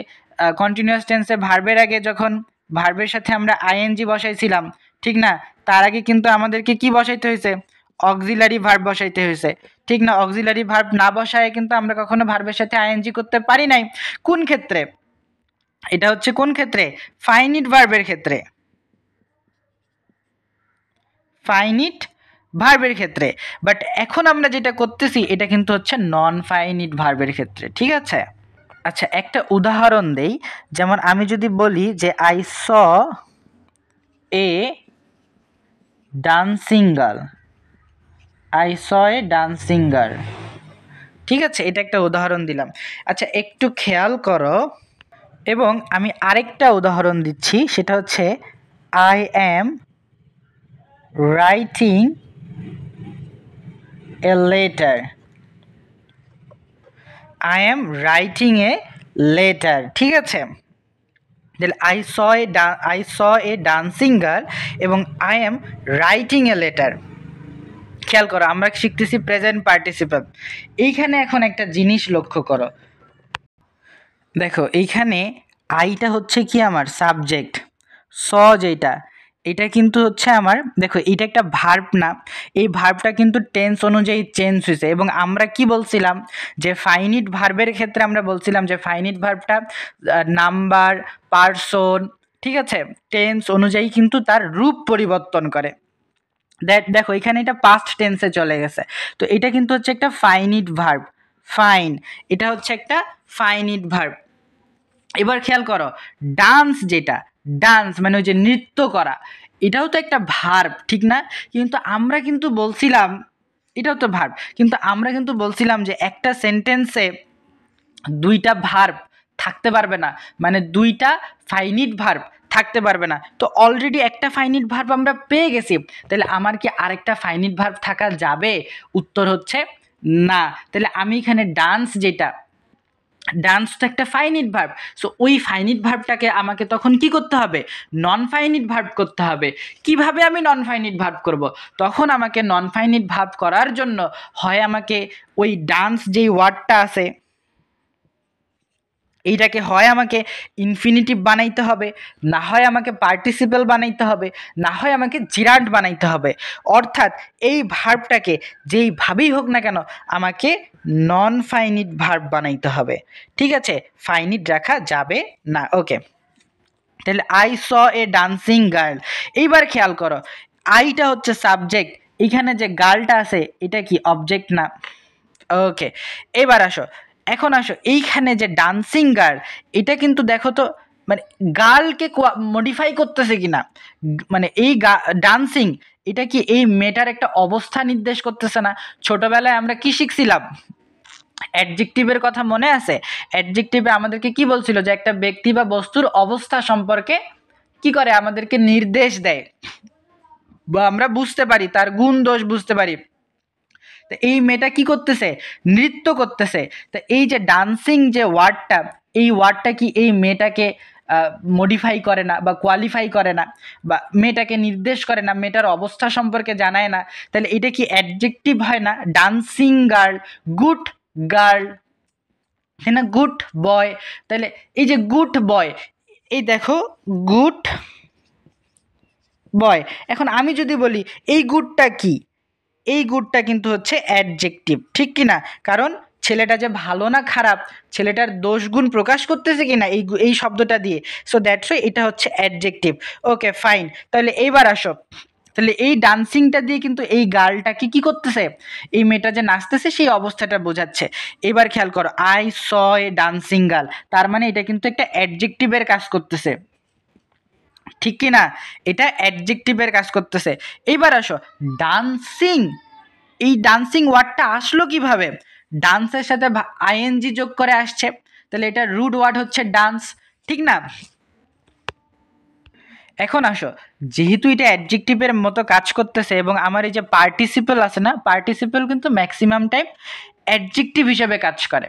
কন্টিনিউয়াস টেন্সে ভার্বের আগে যখন ভার্বের সাথে আমরা আইএনজি বসাইছিলাম, ঠিক না, তার আগে কিন্তু আমাদেরকে কি বসাইতে হয়েছে, অক্সিলারি ভার্ব বসাইতে হয়েছে। ঠিক না, অক্সিলারি ভার্ব না বসায় কিন্তু আমরা কখনো ভার্বের সাথে আইএনজি করতে পারি নাই। কোন ক্ষেত্রে, এটা হচ্ছে কোন ক্ষেত্রে, ফাইনিট ভার্বের ক্ষেত্রে, ফাইনিট ভার্বের ক্ষেত্রে। বাট এখন আমরা যেটা করতেছি এটা কিন্তু হচ্ছে নন ফাইনিট ভার্বের ক্ষেত্রে। ঠিক আছে, আচ্ছা একটা উদাহরণ দেই, যেমন আমি যদি বলি যে I saw a dancing girl, I saw a dancing girl. ঠিক আছে, এটা একটা উদাহরণ দিলাম। আচ্ছা একটু খেয়াল করো, এবং আমি আরেকটা উদাহরণ দিচ্ছি, সেটা হচ্ছে I am writing a letter, I am writing a letter. ঠিক আছে, তাহলে I saw a dancing girl এবং I am writing a letter. খেয়াল করো আমরা শিখতেছি প্রেজেন্ট পার্টিসিপল। এইখানে এখন একটা জিনিস লক্ষ্য করো, দেখো এইখানে আইটা হচ্ছে কি আমার সাবজেক্ট, স যেটা এটা কিন্তু হচ্ছে আমার, দেখো এটা একটা ভার্ব না, এই ভার্বটা কিন্তু টেন্স অনুযায়ী চেঞ্জ হয়েছে। এবং আমরা কি বলছিলাম যে ফাইনিট ভার্বের ক্ষেত্রে আমরা বলছিলাম যে ফাইনিট ভার্বটা নাম্বার, পার্সন, ঠিক আছে, টেন্স অনুযায়ী কিন্তু তার রূপ পরিবর্তন করে। দেখো এখানে এটা পাস্ট টেন্সে চলে গেছে, তো এটা কিন্তু হচ্ছে একটা ফাইনিট ভার্ব, ফাইন, এটা হচ্ছে একটা ফাইনিট ভার্ব। এবার খেয়াল করো ডান্স, যেটা ডান্স মানে ওই যে নৃত্য করা, এটাও তো একটা ভার্ব, ঠিক না, কিন্তু আমরা কিন্তু বলছিলাম, এটাও তো ভার্ব, কিন্তু আমরা কিন্তু বলছিলাম যে একটা সেন্টেন্সে দুইটা ভার্ব থাকতে পারবে না, মানে দুইটা ফাইনিট ভার্ব থাকতে পারবে না। তো অলরেডি একটা ফাইনিট ভার্ব আমরা পেয়ে গেছি, তাহলে আমার কি আরেকটা ফাইনিট ভার্ব থাকা যাবে? উত্তর হচ্ছে না। তাহলে আমি এখানে ডান্স, যেটা ডান্স তো একটা ফাইনিট ভার্ব, সো ওই ফাইনিট ভার্বটাকে আমাকে তখন কি করতে হবে, নন ফাইনিট ভার্ব করতে হবে। কিভাবে আমি নন ফাইনিট ভার্ব করব? তখন আমাকে নন ফাইনিট ভার্ব করার জন্য হয় আমাকে ওই ডান্স যেই ওয়ার্ডটা আছে এইটাকে হয় আমাকে ইনফিনিটিভ বানাইতে হবে, না হয় আমাকে পার্টিসিপেল বানাইতে হবে, না হয় আমাকে জিরান্ড বানাইতে হবে। অর্থাৎ এই ভার্বটাকে যেইভাবেই হোক না কেন আমাকে নন ফাইনিট ভার্ব বানাইতে হবে। ঠিক আছে, ফাইনিট রাখা যাবে না। ওকে, তাহলে I saw a dancing girl. এইবার খেয়াল করো আইটা হচ্ছে সাবজেক্ট, এখানে যে গার্লটা আছে এটা কি অবজেক্ট না? ওকে, এবার আসো, এখন আসো এইখানে যে ডান্সিং গার্ল, এটা কিন্তু দেখো তো মানে গার্লকে মডিফাই করতেছে কিনা, মানে এই ডান্সিং এটা কি এই মেয়েটার একটা অবস্থা নির্দেশ করতেছে না? ছোটবেলায় আমরা কি শিখছিলাম, অ্যাডজেক্টিভের কথা মনে আছে? অ্যাডজেক্টিভে আমাদেরকে কি বলছিল যে একটা ব্যক্তি বা বস্তুর অবস্থা সম্পর্কে কি করে আমাদেরকে নির্দেশ দেয়, বা আমরা বুঝতে পারি তার গুণ দোষ বুঝতে পারি। তো এই মেয়েটা কি করতেছে, নৃত্য করতেছে। তো এই যে ডান্সিং যে ওয়ার্ডটা, এই ওয়ার্ডটা কি এই মেয়েটাকে মডিফাই করে না বা কোয়ালিফাই করে না বা মেয়েটাকে নির্দেশ করে না, মেয়েটার অবস্থা সম্পর্কে জানায় না? তাহলে এটা কি অ্যাডজেক্টিভ হয় না? ডান্সিং গার্ল, গুড গার্ল, তাই না, গুড বয়। তাহলে এই যে গুড বয়, এই দেখো গুড বয়, এখন আমি যদি বলি এই গুডটা কি, এই গুডটা কিন্তু হচ্ছে অ্যাডজেক্টিভ, ঠিক কি না? কারণ ছেলেটা যে ভালো না খারাপ, ছেলেটার দোষ গুণ প্রকাশ করতেছে কিনা এই শব্দটা দিয়ে, সো দ্যাটস ওয়াই এটা হচ্ছে অ্যাডজেক্টিভ। ওকে ফাইন, তাহলে এইবার আসো, তাহলে এই ডান্সিংটা দিয়ে কিন্তু এই গার্লটাকে কি করতেছে, এই মেয়েটা যে নাচতেছে সেই অবস্থাটা বোঝাচ্ছে। এবার খেয়াল করো I saw a dancing girl, তার মানে এটা কিন্তু একটা অ্যাডজেক্টিভের কাজ করতেছে, ঠিক কি না? এটা অ্যাডজেক্টিভের কাজ করতেছে। এইবার আসো ডান্সিং, এই ডান্সিং ওয়ার্ডটা আসলো কিভাবে? ডান্সের সাথে আইএনজি যোগ করে আসছে, তাহলে এটা রুট ওয়ার্ড হচ্ছে ডান্স, ঠিক না? এখন আসো, যেহেতু এটা অ্যাডজেক্টিভের মতো কাজ করতেছে এবং আমার এই যে পার্টিসিপল আছে না, পার্টিসিপল কিন্তু ম্যাক্সিমাম টাইম অ্যাডজেক্টিভ হিসেবে কাজ করে।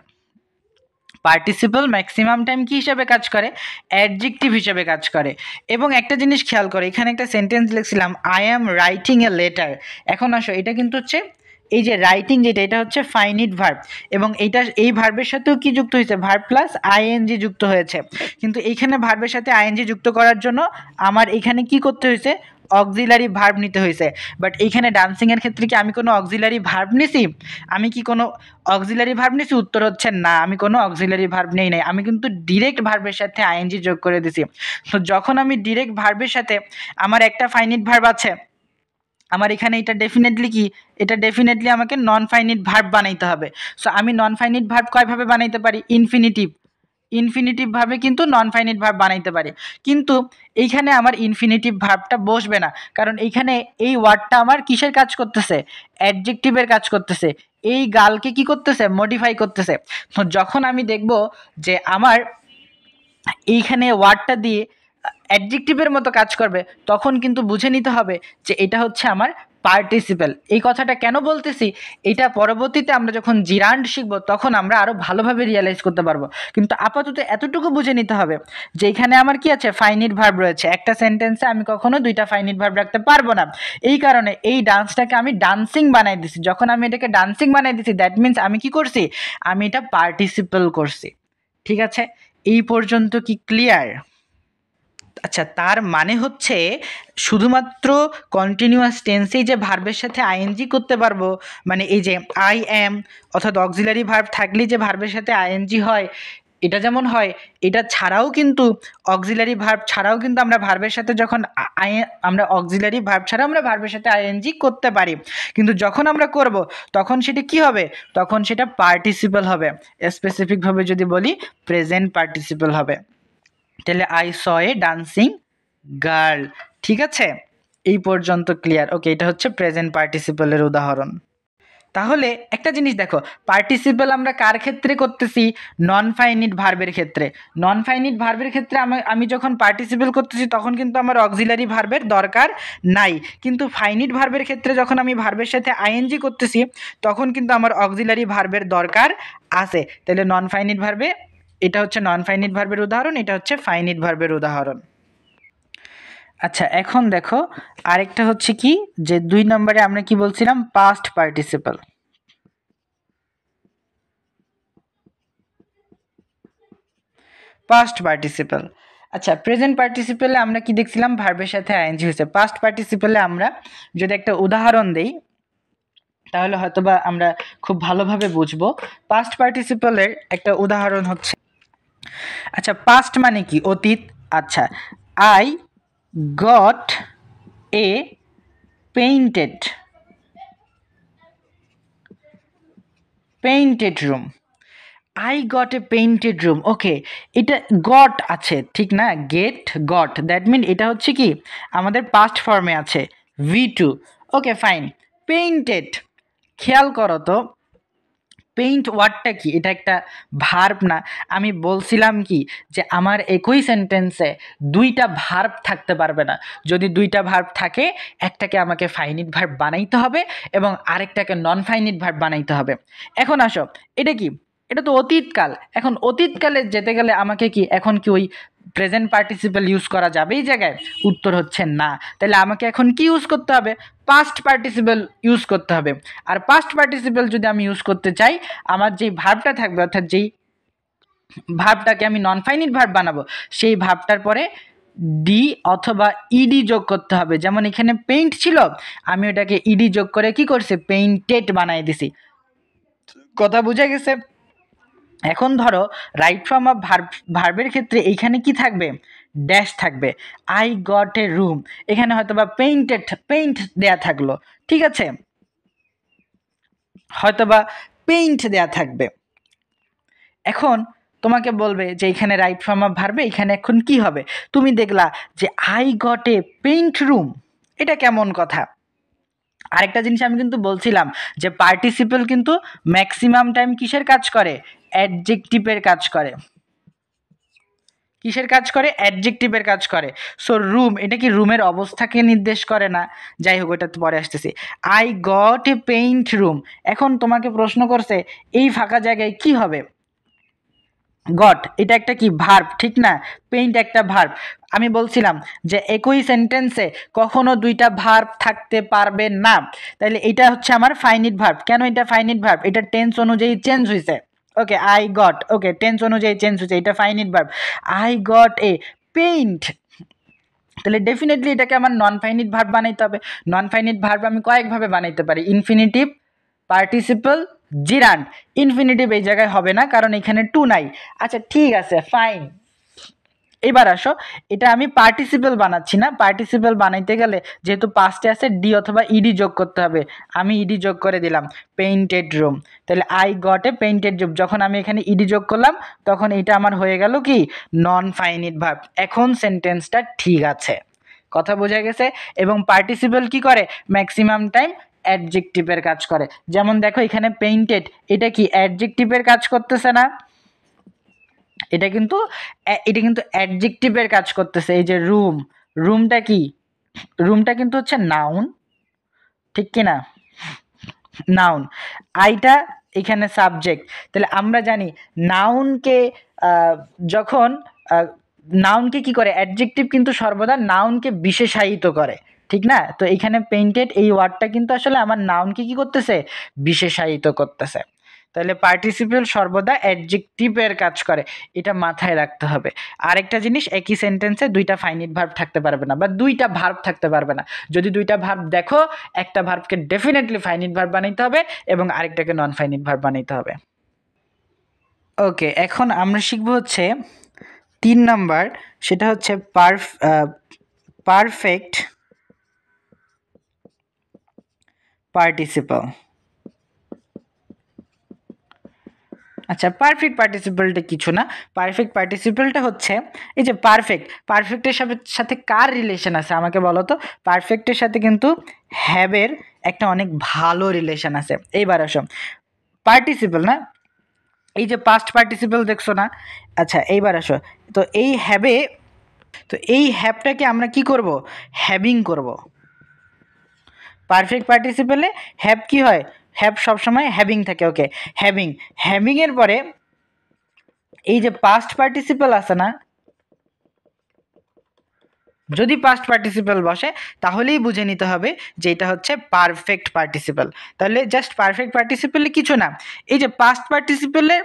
পার্টিসিপল ম্যাক্সিমাম টাইম কি হিসেবে কাজ করে? অ্যাডজেক্টিভ হিসেবে কাজ করে। এবং একটা জিনিস খেয়াল করে, এখানে একটা সেন্টেন্স লিখছিলাম, I am writing a letter. এখন আসো, এটা কিন্তু হচ্ছে এই যে রাইটিং, যেটা এটা হচ্ছে ফাইনিট ভার্ব, এবং এইটা এই ভার্বের সাথেও কি যুক্ত হয়েছে? ভার্ব প্লাস আইএনজি যুক্ত হয়েছে। কিন্তু এইখানে ভার্বের সাথে আইএনজি যুক্ত করার জন্য আমার এখানে কি করতে হয়েছে? অক্সিলারি ভার্ব নিতে হয়েছে। বাট এইখানে ডান্সিংয়ের ক্ষেত্রে কি আমি কোনো অক্সিলারি ভার্ব নিছি? আমি কি কোনো অক্সিলারি ভার্ব নিছি? উত্তর হচ্ছে না, আমি কোনো অক্সিলারি ভার্ব নেই নাই, আমি কিন্তু ডিরেক্ট ভার্বের সাথে আইএনজি যোগ করে দিছি। তো যখন আমি ডিরেক্ট ভার্বের সাথে আমার একটা ফাইনিট ভার্ব আছে, আমার এখানে এটা ডেফিনেটলি কি, এটা ডেফিনেটলি আমাকে নন ফাইনিট ভার্ব বানাইতে হবে। সো আমি নন ফাইনিট ভার্ব কয়ভাবে বানাইতে পারি? ইনফিনিটিভ, ইনফিনিটিভ ভাবে কিন্তু নন ফাইনিট ভার্ব বানাইতে পারি। কিন্তু এইখানে আমার ইনফিনিটিভ ভার্বটা বসবে না, কারণ এইখানে এই ওয়ার্ডটা আমার কিসের কাজ করতেছে? অ্যাডজেক্টিভের কাজ করতেছে। এই গালকে কি করতেছে? মডিফাই করতেছে। তো যখন আমি দেখব যে আমার এইখানে ওয়ার্ডটা দিয়ে অ্যাডজেক্টিভের মতো কাজ করবে, তখন কিন্তু বুঝে নিতে হবে যে এটা হচ্ছে আমার পার্টিসিপেল। এই কথাটা কেন বলতেছি? এটা পরবর্তীতে আমরা যখন জিরান্ড শিখবো তখন আমরা আরও ভালোভাবে রিয়েলাইজ করতে পারবো। কিন্তু আপাতত এতটুকু বুঝে নিতে হবে যে এখানে আমার কি আছে? ফাইনিট ভার্ব রয়েছে। একটা সেন্টেন্সে আমি কখনো দুইটা ফাইনিট ভার্ব রাখতে পারবো না। এই কারণে এই ডান্সটাকে আমি ডান্সিং বানাই দিছি। যখন আমি এটাকে ডান্সিং বানাই দিছি, দ্যাট মিনস আমি কি করছি? আমি এটা পার্টিসিপেল করছি। ঠিক আছে, এই পর্যন্ত কি ক্লিয়ার? আচ্ছা, তার মানে হচ্ছে শুধুমাত্র কন্টিনিউয়াস টেন্সেই যে ভার্বের সাথে আইএনজি করতে পারবো, মানে এই যে আই অ্যাম অর্থাৎ অক্সিলারি ভার্ব থাকলেই যে ভার্বের সাথে আইএনজি হয়, এটা যেমন হয়, এটা ছাড়াও কিন্তু অক্সিলারি ভার্ব ছাড়াও কিন্তু আমরা ভার্বের সাথে যখন আমরা অক্সিলারি ভার্ব ছাড়াও আমরা ভার্বের সাথে আইএনজি করতে পারি। কিন্তু যখন আমরা করব তখন সেটা কি হবে? তখন সেটা পার্টিসিপল হবে। স্পেসিফিকভাবে যদি বলি, প্রেজেন্ট পার্টিসিপল হবে। তাহলে I saw a dancing girl. ঠিক আছে, এই পর্যন্ত ক্লিয়ার? ওকে, এটা হচ্ছে প্রেজেন্ট পার্টিসিপলের উদাহরণ। তাহলে একটা জিনিস দেখো, পার্টিসিপল আমরা কার ক্ষেত্রে করতেছি? নন ফাইনিট ভার্বের ক্ষেত্রে। নন ফাইনিট ভার্বের ক্ষেত্রে আমি যখন পার্টিসিপল করতেছি তখন কিন্তু আমার অক্সিলারি ভার্বের দরকার নাই। কিন্তু ফাইনিট ভার্বের ক্ষেত্রে যখন আমি ভার্বের সাথে আইএনজি করতেছি তখন কিন্তু আমার অক্সিলারি ভার্বের দরকার আছে। তাহলে নন ফাইনিট ভার্বে, এটা হচ্ছে নন ফাইনিট ভার্বের উদাহরণ, এটা হচ্ছে ফাইনিট ভার্বের উদাহরণ। আচ্ছা, এখন দেখো আরেকটা হচ্ছে কি, যে 2 নম্বরে আমরা কি বলছিলাম? Past participle. Past participle. আচ্ছা, প্রেজেন্ট পার্টিসিপলে আমরা কি দেখছিলাম? ভার্বের সাথে আইএনজি হয়েছে। পাস্ট পার্টিসিপলে আমরা যদি একটা উদাহরণ দেই তাহলে হয়তোবা আমরা খুব ভালোভাবে বুঝবো। পাস্ট পার্টিসিপলের একটা উদাহরণ হচ্ছে, আচ্ছা পাস্ট মানে কি? অতীত। আচ্ছা, I got a painted room. I got a painted room. Okay, এটা গট আছে ঠিক না? গেট গট, দ্যাট মিন এটা হচ্ছে কি আমাদের পাস্ট ফর্মে আছে, V2। Okay fine. পেইন্টেড, খেয়াল করো তো, পেইন্ট ওয়ার্ডটা কি? এটা একটা ভার্ব না? আমি বলছিলাম কি যে আমার একই সেন্টেন্সে দুইটা ভার্ব থাকতে পারবে না। যদি দুইটা ভার্ব থাকে, একটাকে আমাকে ফাইনিট ভার্ব বানাইতে হবে এবং আরেকটাকে নন ফাইনিট ভার্ব বানাইতে হবে। এখন আসো, এটা কি? এটা তো অতীতকাল। এখন অতীতকালে যেতে গেলে আমাকে কি এখন কি ওই প্রেজেন্ট পার্টিসিপল ইউজ করা যাবে এই জায়গায়? উত্তর হচ্ছে না। তাহলে আমাকে এখন কি ইউজ করতে হবে? পাস্ট পার্টিসিপল ইউজ করতে হবে। আর পাস্ট পার্টিসিপল যদি আমি ইউজ করতে চাই, আমার যেই ভার্বটা থাকবে, অর্থাৎ যেই ভার্বটাকে আমি নন ফাইনিট ভার্ব বানাবো, সেই ভার্বটার পরে ডি অথবা ইডি যোগ করতে হবে। যেমন এখানে পেইন্ট ছিল, আমি ওটাকে ইডি যোগ করে কি করছি? পেইন্টেড বানাই দিছি। কথা বুঝে গেছে? এখন ধরো রাইট ফর্ম অফ ভার্বের ক্ষেত্রে এইখানে কি থাকবে? ড্যাশ থাকবে। আই গট এ রুম, এখানে হয়তো বা পেইন্ট দেয়া থাকলো, ঠিক আছে, হয়তোবা পেইন্ট দেয়া থাকবে। এখন তোমাকে বলবে যে এখানে রাইট ফর্ম অফ ভার্বে এখানে এখন কি হবে? তুমি দেখলা যে I got A paint room, এটা কেমন কথা? আরেকটা জিনিস আমি কিন্তু বলছিলাম যে পার্টিসিপল কিন্তু ম্যাক্সিমাম টাইম কিসের কাজ করে? অ্যাডজেক্টিভের কাজ করে। কিসের কাজ করে? অ্যাডজেক্টিভের কাজ করে। সো রুম, এটা কি রুমের অবস্থাকে নির্দেশ করে না? যাই হোক, ওটা তো পরে আসতেছি। I got A paint room, এখন তোমাকে প্রশ্ন করছে এই ফাঁকা জায়গায় কি হবে? গট, এটা একটা কি ভার্ব, ঠিক না? পেইন্ট একটা ভার্ব। আমি বলছিলাম যে একই সেন্টেন্সে কখনো দুইটা ভার্ব থাকতে পারবে না, তাহলে এটা হচ্ছে আমার ফাইনিট ভার্ব। কেন এটা ফাইনিট ভার্ব? এটা টেন্স অনুযায়ী চেঞ্জ হয়েছে। ওকে, আই গট, ওকে, টেন্স অনুযায়ী চেঞ্জ হয়েছে, এটা finite verb. I got A paint, তাহলে ডেফিনেটলি এটাকে আমার নন ফাইনিট ভার্ব বানাইতে হবে। নন ফাইনিট ভার্ব আমি কয়েকভাবে বানাইতে পারি, ইনফিনিটিভ, পার্টিসিপল, জিরান্ড। ইনফিনিটিভ এই জায়গায় হবে না কারণ এখানে টু নাই। আচ্ছা ঠিক আছে, ফাইন। এবার আসো, এটা আমি পার্টিসিপল বানাচ্ছি না। পার্টিসিপল বানাইতে গেলে যেহেতু পাস্টে আছে ডি অথবা ইডি যোগ করতে হবে, আমি ইডি যোগ করে দিলাম, পেইন্টেড রুম। তাহলে I got a painted room, যখন আমি এখানে ইডি যোগ করলাম তখন এটা আমার হয়ে গেল কি নন ফাইনিট ভার্ব। এখন সেন্টেন্সটা ঠিক আছে, কথা বোঝা গেছে? এবং পার্টিসিপল কি করে? ম্যাক্সিমাম টাইম অ্যাডজেক্টিভের কাজ করে। যেমন দেখো এখানে পেইন্টেড, এটা কি অ্যাডজেক্টিভের কাজ করতেছে না? এটা কিন্তু অ্যাডজেক্টিভের কাজ করতেছে। এই যে রুম, রুমটা কি? রুমটা কিন্তু হচ্ছে নাউন, ঠিক কি না? নাউন। আইটা এখানে সাবজেক্ট। তাহলে আমরা জানি নাউনকে যখন নাউনকে কি করে? অ্যাডজেক্টিভ কিন্তু সর্বদা নাউনকে বিশেষায়িত করে, ঠিক না? তো এখানে পেইন্টেড এই ওয়ার্ডটা কিন্তু আসলে আমার নাউনকে কি করতেছে? বিশেষায়িত করতেছে। তাহলে পার্টিসিপল সর্বদা অ্যাডজেক্টিভের কাজ করে, এটা মাথায় রাখতে হবে। আরেকটা জিনিস, একই সেন্টেন্সে দুইটা ফাইনিট ভার্ব থাকতে পারবে না বা দুইটা ভার্ব থাকতে পারবে না। যদি দুইটা ভার্ব দেখো, একটা ভার্বকে ডেফিনেটলি ফাইনিট ভার্ব বানাইতে হবে এবং আরেকটাকে নন ফাইনিট ভার্ব বানাইতে হবে। ওকে, এখন আমরা শিখবো হচ্ছে 3 নাম্বার, সেটা হচ্ছে পারফেক্ট পার্টিসিপল। আচ্ছা, পারফেক্ট পার্টিসিপলটা কিছু না। পারফেক্ট পার্টিসিপলটা হচ্ছে এই যে পারফেক্টের সাথে কার রিলেশন আছে আমাকে বলো তো? পারফেক্টের সাথে কিন্তু হ্যাভের একটা অনেক ভালো রিলেশন আছে। এইবার আসো, পার্টিসিপল না, এই যে পাস্ট পার্টিসিপল দেখছো না? আচ্ছা এইবার আসো, তো এই হ্যাভে, তো এই হ্যাভটাকে আমরা কি করব? হ্যাভিং করব। পারফেক্ট পার্টিসিপলে হ্যাভ কি হয়? হ্যাভ সবসময় হ্যাভিং থাকে। ওকে, হ্যাভিংয়ের পরে এই যে পাস্ট পার্টিসিপল আছে না, যদি পাস্ট পার্টিসিপল বসে তাহলেই বুঝে নিতে হবে যে এটা হচ্ছে পারফেক্ট পার্টিসিপল। তাহলে জাস্ট পারফেক্ট পার্টিসিপলে কিছু না, এই যে পাস্ট পার্টিসিপলে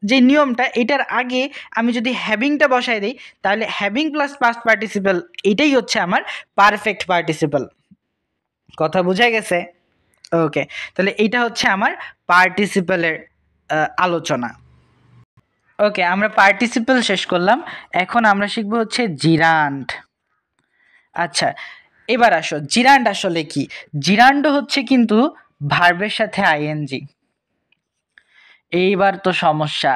যে নিয়মটা, এটার আগে আমি যদি হ্যাভিংটা বসাই দিই তাহলে হ্যাভিং প্লাস পাস্ট পার্টিসিপল, এটাই হচ্ছে আমার পারফেক্ট পার্টিসিপল। কথা বোঝা গেছে? ওকে, তাহলে এইটা হচ্ছে আমার পার্টিসিপলের আলোচনা। ওকে, আমরা পার্টিসিপল শেষ করলাম, এখন আমরা শিখবো হচ্ছে জিরান্ড। আচ্ছা, এবার আসো জিরান্ড আসলে কি? জিরান্ড হচ্ছে কিন্তু ভার্বের সাথে আইএনজি। এইবার তো সমস্যা,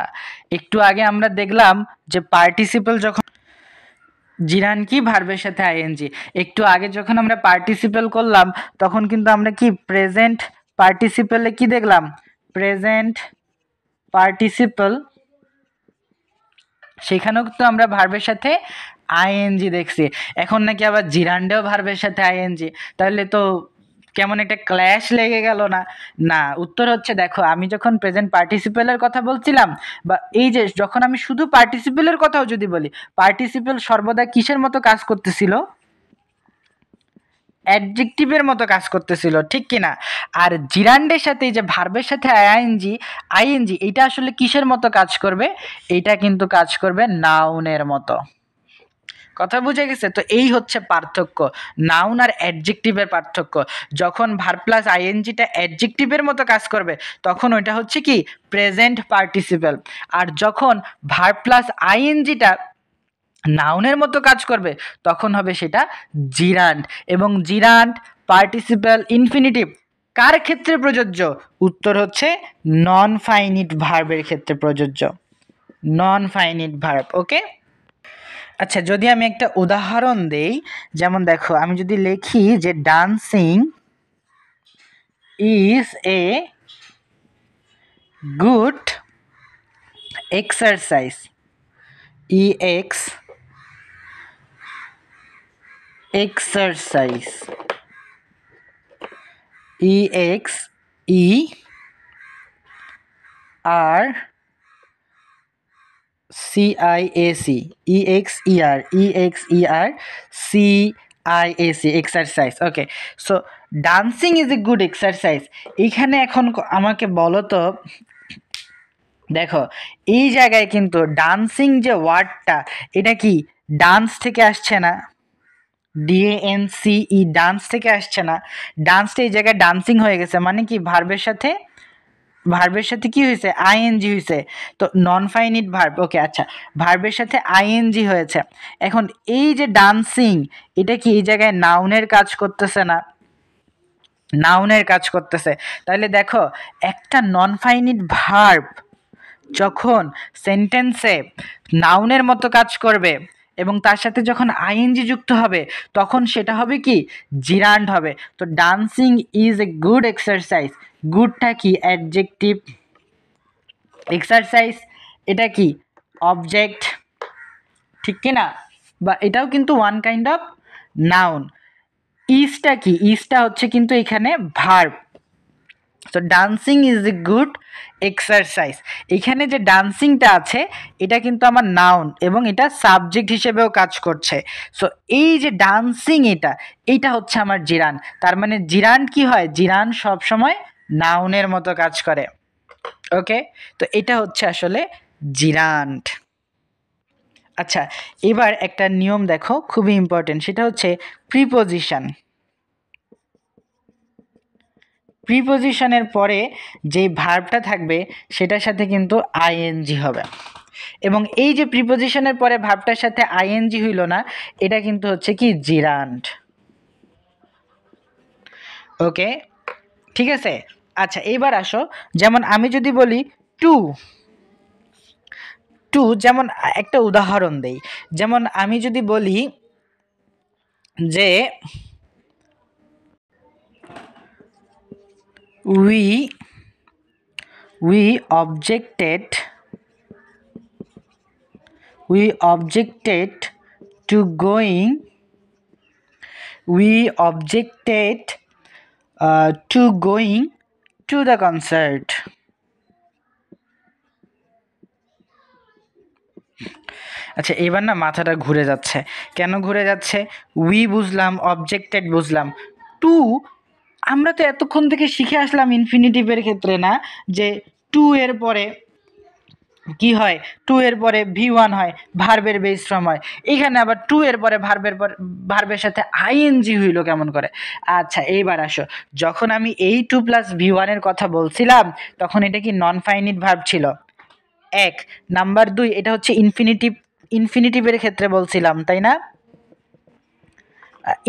একটু আগে আমরা দেখলাম যে পার্টিসিপল যখন, জিরান কি? ভার্বের সাথে আইএনজি। একটু আগে যখন আমরা পার্টিসিপল করলাম তখন কিন্তু আমরা কি প্রেজেন্ট পার্টিসিপলে কি দেখলাম? প্রেজেন্ট পার্টিসিপল, সেখানেও তো আমরা ভার্বের সাথে আইএনজি দেখছি। এখন নাকি আবার জিরান্ডেও ভার্বের সাথে আইএনজি, তাহলে তো কেমন একটা ক্ল্যাশ লেগে গেল না? না, উত্তর হচ্ছে দেখো, আমি যখন প্রেজেন্ট পার্টিসিপেলের কথা বলছিলাম, বা এই যে যখন আমি শুধু পার্টিসিপেলের কথাও যদি বলি, পার্টিসিপেল সর্বদা কিসের মতো কাজ করতেছিল? অ্যাডজেক্টিভের মতো কাজ করতেছিল, ঠিক কিনা? আর জিরান্ডের সাথে এই যে ভার্বের সাথে আইএনজি এটা আসলে কিসের মতো কাজ করবে? এটা কিন্তু কাজ করবে নাউনের মতো। কথা বুঝে গেছে? তো এই হচ্ছে পার্থক্য, নাউন আর অ্যাডজেক্টিভের পার্থক্য। যখন ভার্ব প্লাস আইএনজিটা অ্যাডজেক্টিভের মতো কাজ করবে তখন ওইটা হচ্ছে কি প্রেজেন্ট পার্টিসিপল, আর যখন ভার্ব প্লাস আইএনজিটা নাউনের মতো কাজ করবে তখন হবে সেটা জিরান্ড। এবং জিরান্ড, পার্টিসিপল, ইনফিনিটিভ কার ক্ষেত্রে প্রযোজ্য? উত্তর হচ্ছে নন ফাইনিট ভার্বের ক্ষেত্রে প্রযোজ্য, নন ফাইনিট ভার্ব। ওকে, আচ্ছা যদি আমি একটা উদাহরণ দেই, যেমন দেখো আমি যদি লিখি যে dancing is a good exercise, EX exercise, EXERCIAC exercise. Okay, so dancing is a good exercise. এইখানে এখন আমাকে বলো তো, দেখো এই জায়গায় কিন্তু ডান্সিং যে ওয়ার্ডটা, এটা কি ডান্স থেকে আসছে না? DANCE, ডান্স থেকে আসছে না? ডান্সটা এই জায়গায় ডান্সিং হয়ে গেছে, মানে কি ভার্বের সাথে কি হয়েছে? আইএনজি হয়েছে। তো নন ফাইনিট ভার্ব। ওকে, আচ্ছা, ভার্বের সাথে আইএনজি হয়েছে। এখন এই যে ডান্সিং, এটা কি এই জায়গায় নাউনের কাজ করতেছে না? নাউনের কাজ করতেছে। তাহলে দেখো, একটা নন ফাইনিট ভার্ব যখন সেন্টেন্সে নাউনের মতো কাজ করবে এবং তার সাথে যখন আইএনজি যুক্ত হবে, তখন সেটা হবে কি? জিরান্ড হবে। তো dancing is a good exercise, গুডটা কি? অ্যাডজেক্টিভ। এক্সারসাইজ এটা কি? অবজেক্ট, ঠিক কি না? বা এটাও কিন্তু ওয়ান কাইন্ড অফ নাউন। ইজটা কি? ইজটা হচ্ছে কিন্তু এখানে ভার্ব। তো dancing is a good exercise. এখানে যে ডান্সিংটা আছে, এটা কিন্তু আমার নাউন এবং এটা সাবজেক্ট হিসেবেও কাজ করছে। সো এই যে ডান্সিং, এটা হচ্ছে আমার জিরান। তার মানে জিরান কি হয়? জিরান সবসময় নাউনের মতো কাজ করে। ওকে, তো এটা হচ্ছে আসলে জিরান্ট। আচ্ছা, এবার একটা নিয়ম দেখো, খুবই ইম্পর্টেন্ট, সেটা হচ্ছে প্রিপোজিশন। প্রিপোজিশনের পরে যে ভার্বটা থাকবে সেটার সাথে কিন্তু আইএনজি হবে, এবং এই যে প্রিপোজিশনের পরে ভার্বটার সাথে আইএনজি হইল না, এটা কিন্তু হচ্ছে কি? জিরান্ট। ওকে, ঠিক আছে। আচ্ছা, এইবার আসো, যেমন আমি যদি বলি টু, যেমন একটা উদাহরণ দেই, যেমন আমি যদি বলি যে we objected to going to the concert. আচ্ছা, এবার না মাথাটা ঘুরে যাচ্ছে। কেন ঘুরে যাচ্ছে? উই বুঝলাম, অবজেক্টেড বুঝলাম, টু আমরা তো এতক্ষণ থেকে শিখে আসলাম ইনফিনিটিভের ক্ষেত্রে না, যে টু এর পরে কি হয়? টু এর পরে V1 হয়, ভার্বের বেস ফর্ম হয়। এখানে আবার টু এর পরে ভার্বের সাথে আইএনজি হইল কেমন করে? আচ্ছা, এইবার আসো, যখন আমি এই 2+V1 এর কথা বলছিলাম, তখন এটা কি নন ফাইনিট ভার্ব ছিল? এক নাম্বার 2, এটা হচ্ছে ইনফিনিটিভের ক্ষেত্রে বলছিলাম, তাই না?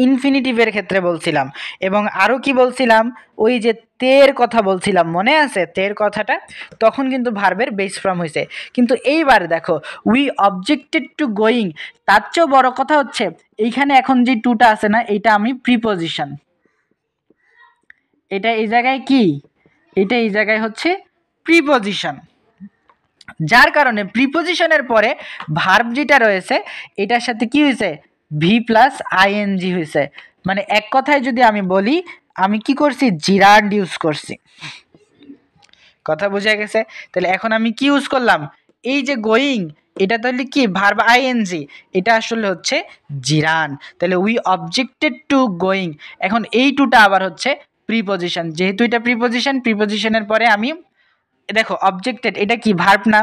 ইনফিনিটিভের ক্ষেত্রে বলছিলাম। এবং আরও কি বলছিলাম? ওই যে তের কথা বলছিলাম, মনে আছে তের কথাটা? তখন কিন্তু ভার্বের বেস ফর্ম হয়েছে। কিন্তু এইবার দেখো, উই অবজেক্টেড টু গোয়িং, তার চেয়েও বড় কথা হচ্ছে এইখানে এখন যে টুটা আছে না, এটা আমি প্রিপোজিশন। এটা এই জায়গায় কি? এটা এই জায়গায় হচ্ছে প্রিপোজিশন, যার কারণে প্রিপোজিশনের পরে ভার্ব যেটা রয়েছে, এটার সাথে কি হয়েছে? V+ING হয়েছে। মানে এক কথায় যদি আমি বলি, আমি কি করছি? জিরান্ড ইউজ করছি। কথা বোঝা গেছে? তাহলে এখন আমি কি ইউজ করলাম? এই যে গোয়িং, এটা তাহলে কি? ভার্ব আইএনজি, এটা আসলে হচ্ছে জিরান। তাহলে উই অবজেক্টেড টু গোয়িং, এখন এই টুটা আবার হচ্ছে প্রিপোজিশন। যেহেতু এটা প্রিপোজিশনের পরে আমি, দেখো অবজেক্টেড, এটা কি? ভার্ব না?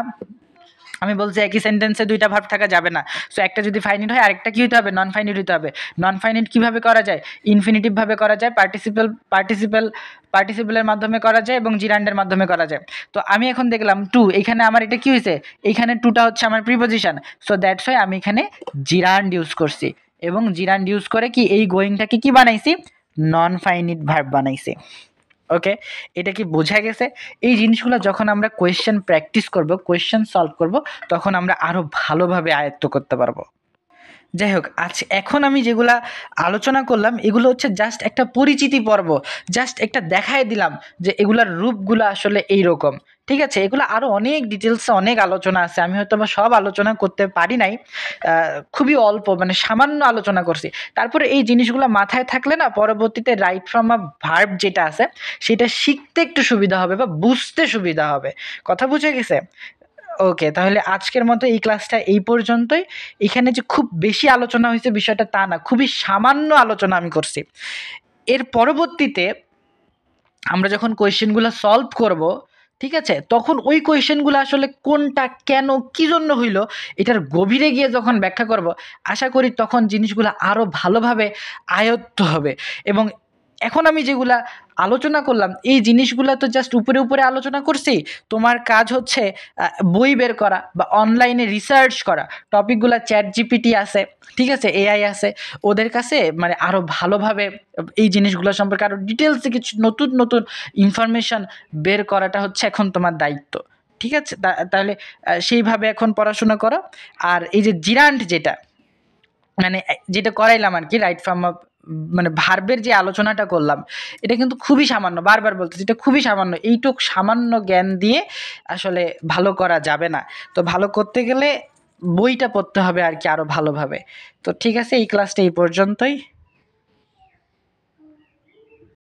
আমি বলছি একই সেন্টেন্সে দুইটা ভার্ব থাকা যাবে না। সো একটা যদি ফাইনিট হয়, আরেকটা কি হতে হবে? নন ফাইনিট হতে হবে। নন ফাইনিট কিভাবে করা যায়? ইনফিনিটিভ ভাবে করা যায়, পার্টিসিপেলের মাধ্যমে করা যায় এবং জিরান্ডের মাধ্যমে করা যায়। তো আমি এখন দেখলাম টু, এখানে আমার এটা কি হয়েছে? এখানে টুটা হচ্ছে আমার প্রিপোজিশন। সো দ্যাটস ওয়াই আমি এখানে জিরান্ড ইউজ করছি, এবং জিরান্ড ইউজ করে কি এই গোয়িংটাকে কি বানাইছি? নন ফাইনিট ভার্ব বানাইছি। ওকে, এটা কি বোঝা গেছে? এই জিনিসগুলো যখন আমরা কোয়েশ্চেন প্র্যাকটিস করব, কোয়েশ্চেন সলভ করব, তখন আমরা আরো ভালোভাবে আয়ত্ত করতে পারবো। যাই হোক, এখন আমি যেগুলা আলোচনা করলাম এগুলো হচ্ছে জাস্ট একটা পরিচিতি পর্ব, জাস্ট একটা দেখায় দিলাম যে এগুলার রূপগুলো আসলে এইরকম। ঠিক আছে, এগুলো আরো অনেক ডিটেলসে অনেক আলোচনা আছে, আমি হয়তো বা সব আলোচনা করতে পারি নাই, খুবই অল্প মানে সামান্য আলোচনা করছি। তারপরে এই জিনিসগুলো মাথায় থাকলে না পরবর্তীতে রাইট ফ্রম আ ভার্ব যেটা আছে সেটা শিখতে একটু সুবিধা হবে বা বুঝতে সুবিধা হবে। কথা বুঝে গেছে? ওকে, তাহলে আজকের মতো এই ক্লাসটা এই পর্যন্তই। এখানে যে খুব বেশি আলোচনা হয়েছে বিষয়টা তা না, খুবই সামান্য আলোচনা আমি করছি। এর পরবর্তীতে আমরা যখন কোয়েশ্চেনগুলো সলভ করব, ঠিক আছে, তখন ওই কোয়েশ্চেনগুলো আসলে কোনটা কেন কি জন্য হইলো এটার গভীরে গিয়ে যখন ব্যাখ্যা করব, আশা করি তখন জিনিসগুলো আরো ভালোভাবে আয়ত্ত হবে। এবং এখন আমি যেগুলা আলোচনা করলাম এই জিনিসগুলা তো জাস্ট উপরে উপরে আলোচনা করছি। তোমার কাজ হচ্ছে বই বের করা বা অনলাইনে রিসার্চ করা, টপিকগুলা চ্যাট জিপিটি আছে, ঠিক আছে, এআই আছে, ওদের কাছে মানে আরো ভালোভাবে এই জিনিসগুলো সম্পর্কে আরো ডিটেলসে কিছু নতুন নতুন ইনফরমেশন বের করাটা হচ্ছে এখন তোমার দায়িত্ব। ঠিক আছে, তাহলে সেইভাবে এখন পড়াশোনা করো। আর এই যে জিরান্ট যেটা মানে যেটা করাইলাম আর কি, রাইট ফ্রম মানে ভার্বের যে আলোচনাটা করলাম, এটা কিন্তু খুবই সামান্য, বারবার বলতেছি এটা খুবই সামান্য, এইটুক সামান্য জ্ঞান দিয়ে আসলে ভালো করা যাবে না। তো ভালো করতে গেলে বইটা পড়তে হবে আর কি আরো ভালোভাবে। তো ঠিক আছে, এই ক্লাসটা এই পর্যন্তই।